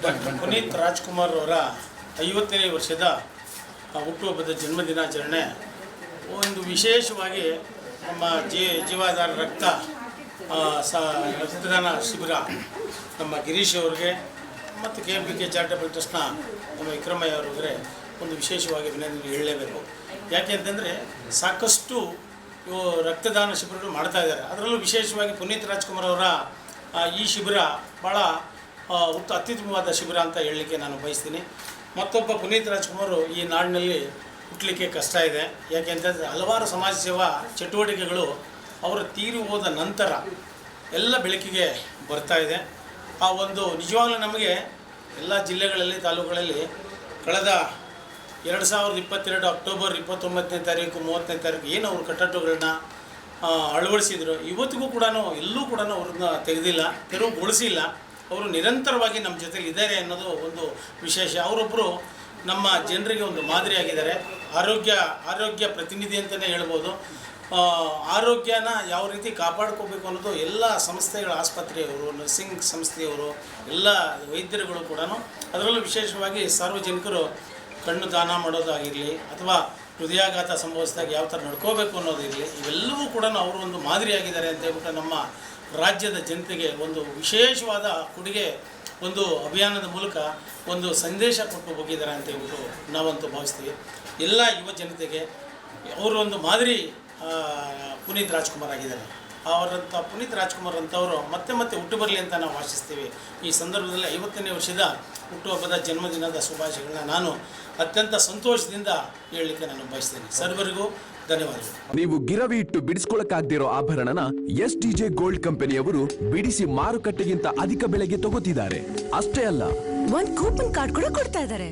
ಪುನೀತ್ ರಾಜ್ಕುಮಾರ್ ಅವರ 50ನೇ ವರ್ಷದ ಹುಟ್ಟುಹಬ್ಬದ ಜನ್ಮದಿನಾಚರಣೆ ಒಂದು ವಿಶೇಷವಾಗಿ ನಮ್ಮ ಜೀವಾಧಾರ ರಕ್ತದಾನ ಶಿಬಿರ ನಮ್ಮ ಗಿರೀಶ್ ಅವ್ರಿಗೆ ಮತ್ತು KMPK ಚಾರಿಟಬಲ್ ಟ್ರಸ್ಟ್ನ ನಮ್ಮ ವಿಕ್ರಮಯ್ಯ ಅವ್ರಿಗೆ ಒಂದು ವಿಶೇಷವಾಗಿ ಅಭಿನಂದನೆ ಹೇಳಲೇಬೇಕು. ಯಾಕೆ ಅಂತಂದರೆ ಸಾಕಷ್ಟು ರಕ್ತದಾನ ಶಿಬಿರಗಳು ಮಾಡ್ತಾ ಇದ್ದಾರೆ. ಅದರಲ್ಲೂ ವಿಶೇಷವಾಗಿ ಪುನೀತ್ ರಾಜ್ಕುಮಾರ್ ಅವರ ಈ ಶಿಬಿರ ಭಾಳ ಅತ್ಯುತ್ತಮವಾದ ಶಿಬಿರ ಅಂತ ಹೇಳಲಿಕ್ಕೆ ನಾನು ಬಯಸ್ತೀನಿ. ಮತ್ತೊಬ್ಬ ಪುನೀತ್ ರಾಜ್ಕುಮಾರ್ ಈ ನಾಡಿನಲ್ಲಿ ಹುಟ್ಟಲಿಕ್ಕೆ ಕಷ್ಟ ಇದೆ. ಯಾಕೆಂತಂದರೆ ಹಲವಾರು ಸಮಾಜ ಸೇವಾ ಚಟುವಟಿಕೆಗಳು ಅವರ ತೀರಿ ಹೋದ ನಂತರ ಎಲ್ಲ ಬೆಳಕಿಗೆ ಬರ್ತಾ ಇದೆ. ಆ ಒಂದು ನಿಜವಾಗ್ಲೂ ನಮಗೆ ಎಲ್ಲ ಜಿಲ್ಲೆಗಳಲ್ಲಿ ತಾಲೂಕುಗಳಲ್ಲಿ ಕಳೆದ 2022 ಅಕ್ಟೋಬರ್ 29ನೇ ತಾರೀಕು 30ನೇ ತಾರೀಕು ಏನು ಅವರು ಕಟ್ಟಡಗಳನ್ನ ಅಳವಡಿಸಿದ್ರು, ಇವತ್ತಿಗೂ ಕೂಡ ಎಲ್ಲೂ ಕೂಡ ಅವ್ರನ್ನ ತೆರವುಗೊಳಿಸಿಲ್ಲ. ಅವರು ನಿರಂತರವಾಗಿ ನಮ್ಮ ಜೊತೆಲಿ ಇದ್ದಾರೆ ಅನ್ನೋದು ಒಂದು ವಿಶೇಷ. ಅವರೊಬ್ಬರು ನಮ್ಮ ಜನರಿಗೆ ಒಂದು ಮಾದರಿಯಾಗಿದ್ದಾರೆ. ಆರೋಗ್ಯ ಪ್ರತಿನಿಧಿ ಅಂತಲೇ ಹೇಳ್ಬೋದು. ಆರೋಗ್ಯನ ಯಾವ ರೀತಿ ಕಾಪಾಡ್ಕೋಬೇಕು ಅನ್ನೋದು ಎಲ್ಲ ಸಂಸ್ಥೆಗಳ ಆಸ್ಪತ್ರೆಯವರು, ನರ್ಸಿಂಗ್ ಸಂಸ್ಥೆಯವರು, ಎಲ್ಲ ವೈದ್ಯರುಗಳು ಕೂಡ, ಅದರಲ್ಲೂ ವಿಶೇಷವಾಗಿ ಸಾರ್ವಜನಿಕರು ಕಣ್ಣು ದಾನ ಮಾಡೋದಾಗಿರಲಿ ಅಥವಾ ಹೃದಯಾಘಾತ ಸಂಭವಿಸಿದಾಗ ಯಾವ ಥರ ನಡ್ಕೋಬೇಕು ಅನ್ನೋದಿರಲಿ, ಇವೆಲ್ಲವೂ ಕೂಡ ಅವರು ಒಂದು ಮಾದರಿಯಾಗಿದ್ದಾರೆ ಅಂತ ಹೇಳ್ಬಿಟ್ಟು ನಮ್ಮ ರಾಜ್ಯದ ಜನತೆಗೆ ಒಂದು ವಿಶೇಷವಾದ ಕೊಡುಗೆ ಒಂದು ಅಭಿಯಾನದ ಮೂಲಕ ಒಂದು ಸಂದೇಶ ಕೊಟ್ಟು ಹೋಗಿದ್ದಾರೆ ಅಂತ ಹೇಳ್ಬಿಟ್ಟು ನಾವಂತೂ ಭಾವಿಸ್ತೀವಿ. ಎಲ್ಲ ಯುವ ಜನತೆಗೆ ಅವರು ಒಂದು ಮಾದರಿ ಪುನೀತ್ ರಾಜ್ಕುಮಾರ್ ಆಗಿದ್ದಾರೆ. ಅವರಂಥ ಪುನೀತ್ ರಾಜ್ಕುಮಾರ್ ಅಂತವರು ಮತ್ತೆ ಹುಟ್ಟು ಬರಲಿ ಅಂತ ನಾವು ಆಶಿಸ್ತೀವಿ. ಈ ಸಂದರ್ಭದಲ್ಲಿ 50ನೇ ವರ್ಷದ ಹುಟ್ಟುಹಬ್ಬದ ಜನ್ಮದಿನದ ಶುಭಾಶಯಗಳನ್ನ ನಾನು ಅತ್ಯಂತ ಸಂತೋಷದಿಂದ ಹೇಳಲಿಕ್ಕೆ ನಾನು ಬಯಸ್ತೇನೆ. ಸರ್ವರಿಗೂ ಧನ್ಯವಾದಗಳು. ನೀವು ಗಿರವಿ ಇಟ್ಟು ಬಿಡಿಸ್ಕೊಳ್ಳಕ್ಕಾಗ್ದಿರೋ ಆಭರಣನ STJ ಗೋಲ್ಡ್ ಕಂಪನಿಯವರು ಬಿಡಿಸಿ ಮಾರುಕಟ್ಟೆಗಿಂತ ಅಧಿಕ ಬೆಲೆಗೆ ತಗೋತಿದ್ದಾರೆ. ಅಷ್ಟೇ ಅಲ್ಲ, ಒಂದು ಕೂಪನ್ ಕಾರ್ಡ್ ಕೂಡ ಕೊಡ್ತಾ ಇದ್ದಾರೆ.